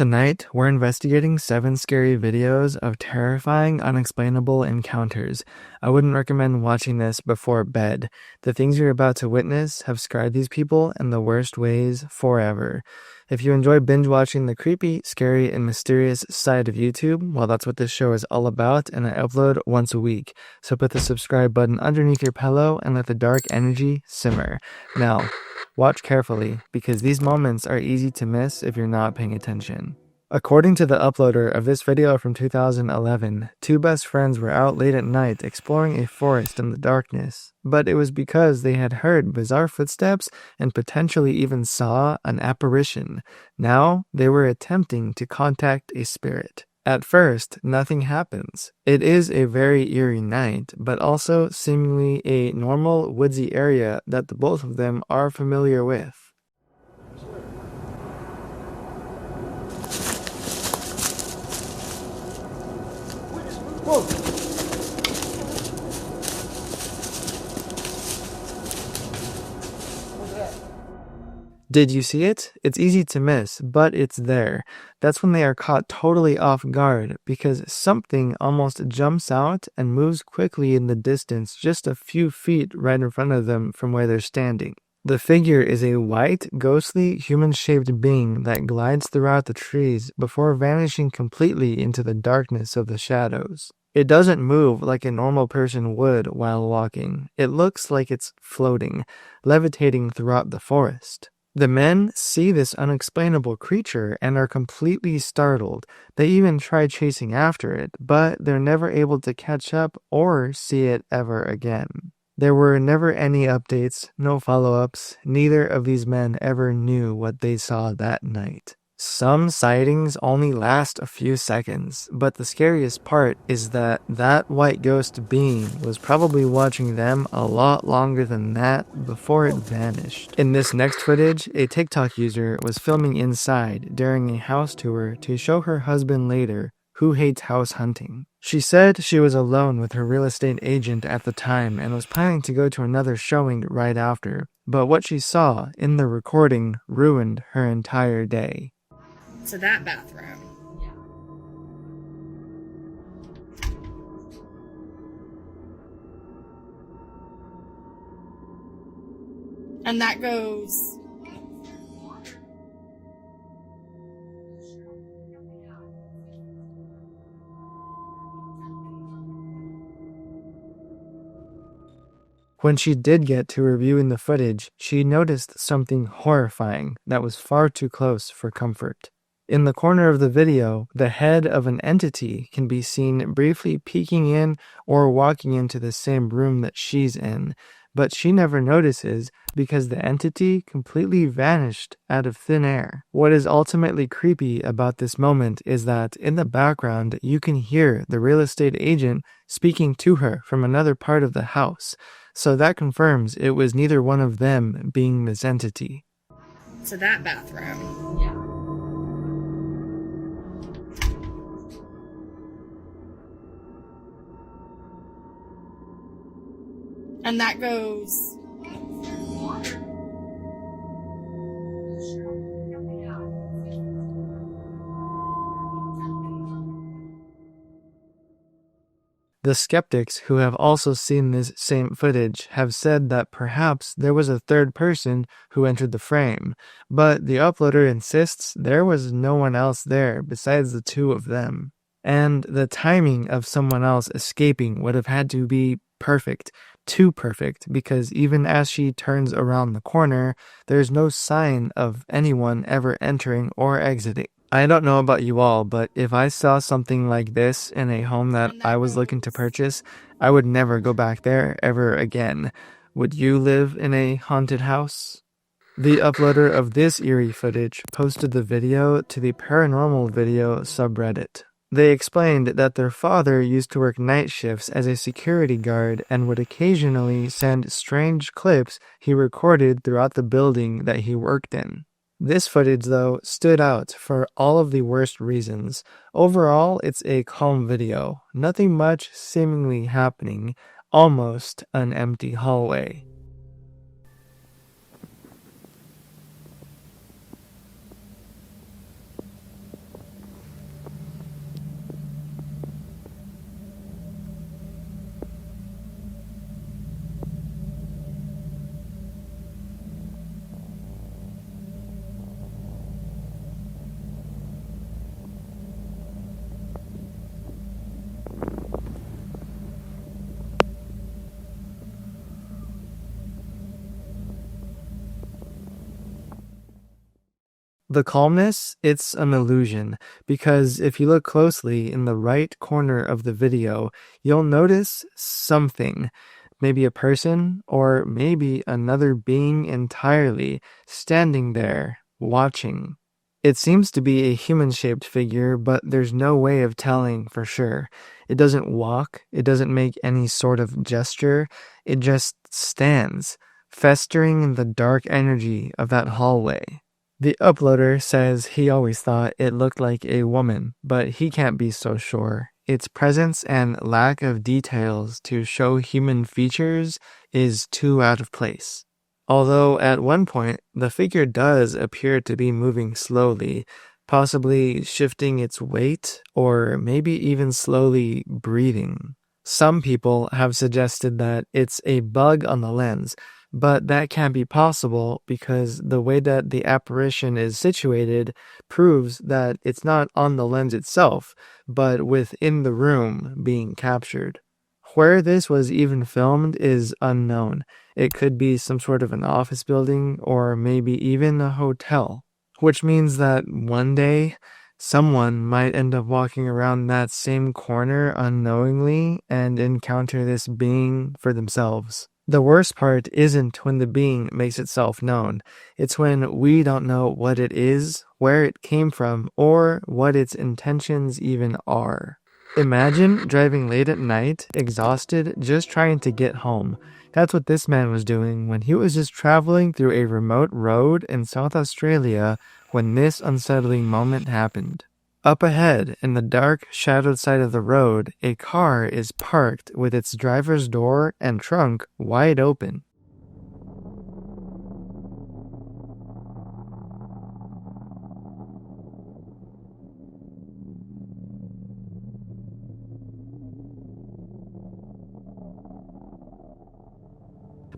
Tonight, we're investigating 7 scary videos of terrifying, unexplainable encounters. I wouldn't recommend watching this before bed. The things you're about to witness have scarred these people in the worst ways forever. If you enjoy binge watching the creepy, scary, and mysterious side of YouTube, well, that's what this show is all about, and I upload once a week. So put the subscribe button underneath your pillow and let the dark energy simmer. Now, watch carefully, because these moments are easy to miss if you're not paying attention. According to the uploader of this video from 2011, 2 best friends were out late at night exploring a forest in the darkness, but it was because they had heard bizarre footsteps and potentially even saw an apparition. Now, they were attempting to contact a spirit. At first, nothing happens. It is a very eerie night, but also seemingly a normal woodsy area that the both of them are familiar with. Whoa! Did you see it? It's easy to miss, but it's there. That's when they are caught totally off guard because something almost jumps out and moves quickly in the distance just a few feet right in front of them from where they're standing. The figure is a white, ghostly, human-shaped being that glides throughout the trees before vanishing completely into the darkness of the shadows. It doesn't move like a normal person would while walking. It looks like it's floating, levitating throughout the forest. The men see this unexplainable creature and are completely startled. They even try chasing after it, but they're never able to catch up or see it ever again. There were never any updates, no follow-ups. Neither of these men ever knew what they saw that night. Some sightings only last a few seconds, but the scariest part is that white ghost being was probably watching them a lot longer than that before it vanished. In this next footage, a TikTok user was filming inside during a house tour to show her husband later, who hates house hunting. She said she was alone with her real estate agent at the time and was planning to go to another showing right after, but what she saw in the recording ruined her entire day. To that bathroom. And that goes. When she did get to reviewing the footage, she noticed something horrifying that was far too close for comfort. In the corner of the video, the head of an entity can be seen briefly peeking in or walking into the same room that she's in, but she never notices because the entity completely vanished out of thin air. What is ultimately creepy about this moment is that in the background, you can hear the real estate agent speaking to her from another part of the house, so that confirms it was neither one of them being this entity. To that bathroom. And that goes. The skeptics who have also seen this same footage have said that perhaps there was a third person who entered the frame, but the uploader insists there was no one else there besides the 2 of them. And the timing of someone else escaping would have had to be perfect, too perfect, because even as she turns around the corner, there's no sign of anyone ever entering or exiting. I don't know about you all, but if I saw something like this in a home that I was looking to purchase, I would never go back there ever again. Would you live in a haunted house? The uploader of this eerie footage posted the video to the paranormal video subreddit. They explained that their father used to work night shifts as a security guard and would occasionally send strange clips he recorded throughout the building that he worked in. This footage, though, stood out for all of the worst reasons. Overall, it's a calm video. Nothing much seemingly happening. Almost an empty hallway. The calmness, it's an illusion, because if you look closely in the right corner of the video, you'll notice something. Maybe a person, or maybe another being entirely, standing there, watching. It seems to be a human-shaped figure, but there's no way of telling for sure. It doesn't walk, it doesn't make any sort of gesture, it just stands, festering in the dark energy of that hallway. The uploader says he always thought it looked like a woman, but he can't be so sure. Its presence and lack of details to show human features is too out of place. Although at one point, the figure does appear to be moving slowly, possibly shifting its weight, or maybe even slowly breathing. Some people have suggested that it's a bug on the lens, but that can't be possible because the way that the apparition is situated proves that it's not on the lens itself, but within the room being captured. Where this was even filmed is unknown. It could be some sort of an office building or maybe even a hotel, which means that one day someone might end up walking around that same corner unknowingly and encounter this being for themselves. The worst part isn't when the being makes itself known. It's when we don't know what it is, where it came from, or what its intentions even are. Imagine driving late at night, exhausted, just trying to get home. That's what this man was doing when he was just traveling through a remote road in South Australia when this unsettling moment happened. Up ahead, in the dark, shadowed side of the road, a car is parked with its driver's door and trunk wide open.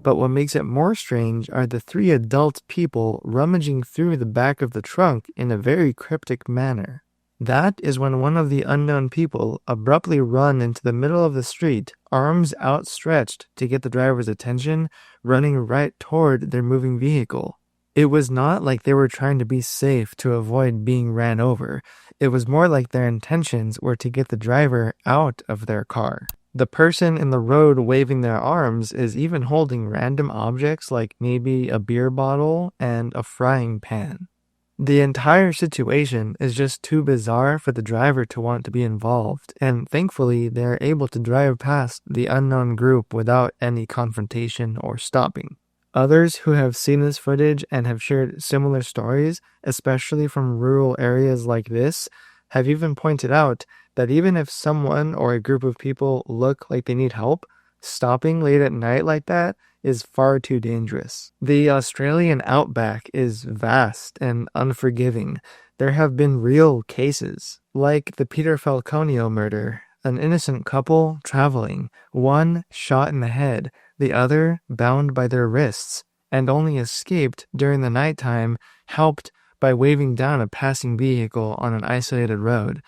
But what makes it more strange are the three adult people rummaging through the back of the trunk in a very cryptic manner. That is when one of the unknown people abruptly run into the middle of the street, arms outstretched to get the driver's attention, running right toward their moving vehicle. It was not like they were trying to be safe to avoid being ran over. It was more like their intentions were to get the driver out of their car. The person in the road waving their arms is even holding random objects like maybe a beer bottle and a frying pan. The entire situation is just too bizarre for the driver to want to be involved, and thankfully they're able to drive past the unknown group without any confrontation or stopping. Others who have seen this footage and have shared similar stories, especially from rural areas like this, have even pointed out that even if someone or a group of people look like they need help, stopping late at night like that is far too dangerous. The Australian outback is vast and unforgiving. There have been real cases, like the Peter Falconio murder, an innocent couple traveling, one shot in the head, the other bound by their wrists, and only escaped during the nighttime, helped by waving down a passing vehicle on an isolated road.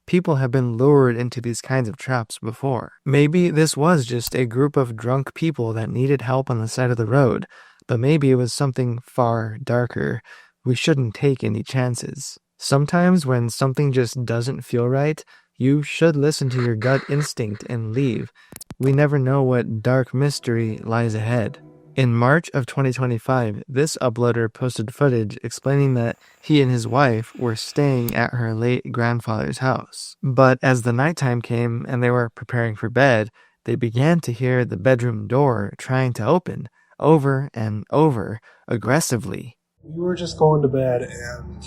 People have been lured into these kinds of traps before. Maybe this was just a group of drunk people that needed help on the side of the road, but maybe it was something far darker. We shouldn't take any chances. Sometimes when something just doesn't feel right, you should listen to your gut instinct and leave. We never know what dark mystery lies ahead. In March of 2025, this uploader posted footage explaining that he and his wife were staying at her late grandfather's house. But as the nighttime came and they were preparing for bed, they began to hear the bedroom door trying to open, over and over, aggressively. We were just going to bed and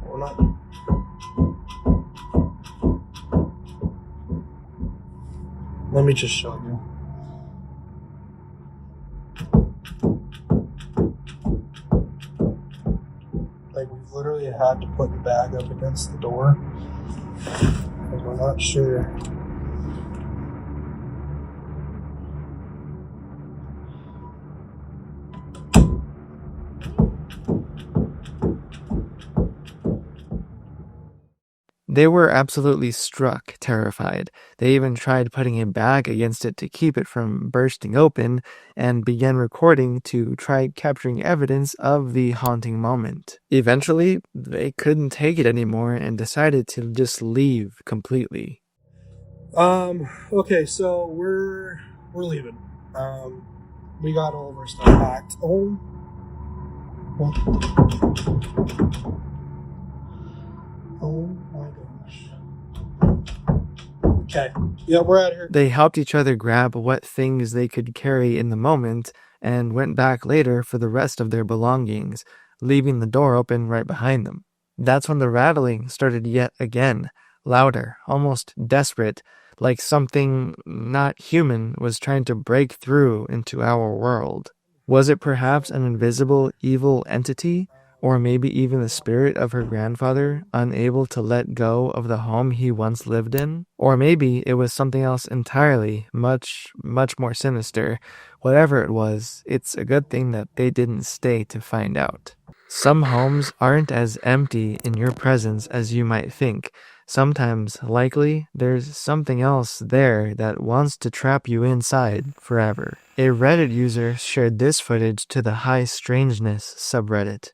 we're not... Let me just show you. Like, we've literally had to put the bag up against the door because we're not sure. They were absolutely struck, terrified. They even tried putting a bag against it to keep it from bursting open and began recording to try capturing evidence of the haunting moment. Eventually, they couldn't take it anymore and decided to just leave completely. Okay, so we're leaving. We got all of our stuff packed. Oh. Oh my gosh. Okay. Yeah, we're out of here. They helped each other grab what things they could carry in the moment and went back later for the rest of their belongings, leaving the door open right behind them. That's when the rattling started yet again, louder, almost desperate, like something not human was trying to break through into our world. Was it perhaps an invisible, evil entity? Or maybe even the spirit of her grandfather, unable to let go of the home he once lived in? Or maybe it was something else entirely, much more sinister. Whatever it was, it's a good thing that they didn't stay to find out. Some homes aren't as empty in your presence as you might think. Sometimes, likely, there's something else there that wants to trap you inside forever. A Reddit user shared this footage to the High Strangeness subreddit.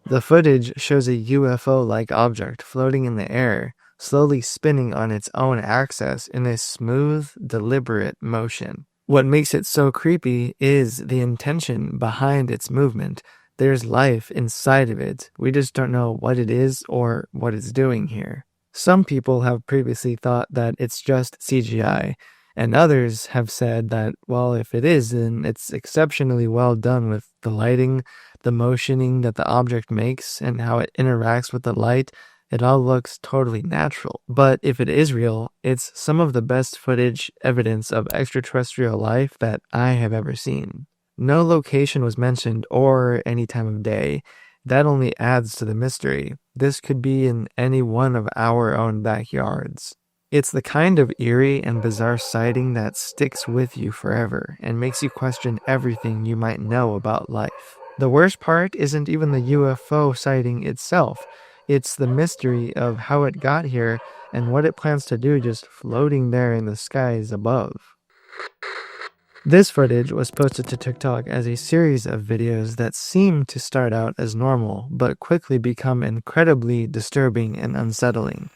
The footage shows a UFO-like object floating in the air, slowly spinning on its own axis in a smooth, deliberate motion. What makes it so creepy is the intention behind its movement. There's life inside of it. We just don't know what it is or what it's doing here. Some people have previously thought that it's just CGI, and others have said that, well, if it is, then it's exceptionally well done with the lighting, the motioning that the object makes, and how it interacts with the light. It all looks totally natural. But if it is real, it's some of the best footage evidence of extraterrestrial life that I have ever seen. No location was mentioned or any time of day. That only adds to the mystery. This could be in any one of our own backyards. It's the kind of eerie and bizarre sighting that sticks with you forever and makes you question everything you might know about life. The worst part isn't even the UFO sighting itself. It's the mystery of how it got here and what it plans to do just floating there in the skies above. This footage was posted to TikTok as a series of videos that seem to start out as normal, but quickly become incredibly disturbing and unsettling.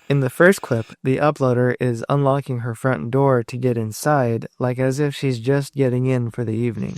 In the first clip, the uploader is unlocking her front door to get inside, like as if she's just getting in for the evening.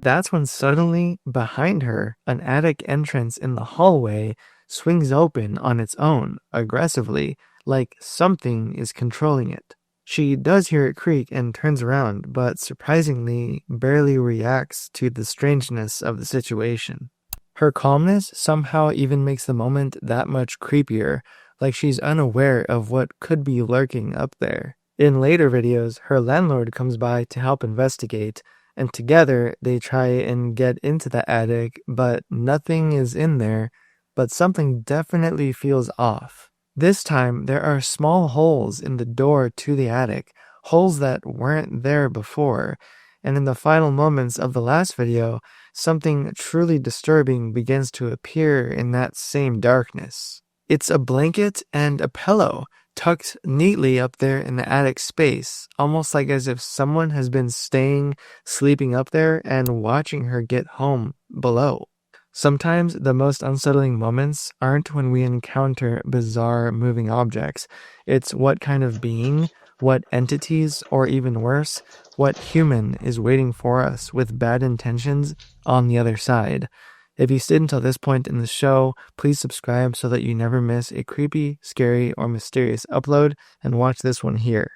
That's when suddenly, behind her, an attic entrance in the hallway swings open on its own, aggressively, like something is controlling it. She does hear it creak and turns around, but surprisingly barely reacts to the strangeness of the situation. Her calmness somehow even makes the moment that much creepier, like she's unaware of what could be lurking up there. In later videos, her landlord comes by to help investigate, and together they try and get into the attic, but nothing is in there, but something definitely feels off. This time, there are small holes in the door to the attic, holes that weren't there before, and in the final moments of the last video, something truly disturbing begins to appear in that same darkness. It's a blanket and a pillow, tucked neatly up there in the attic space, almost like as if someone has been sleeping up there and watching her get home below. Sometimes the most unsettling moments aren't when we encounter bizarre moving objects. It's what kind of being, what entities, or even worse, what human is waiting for us with bad intentions on the other side. If you stayed until this point in the show, please subscribe so that you never miss a creepy, scary, or mysterious upload, and watch this one here.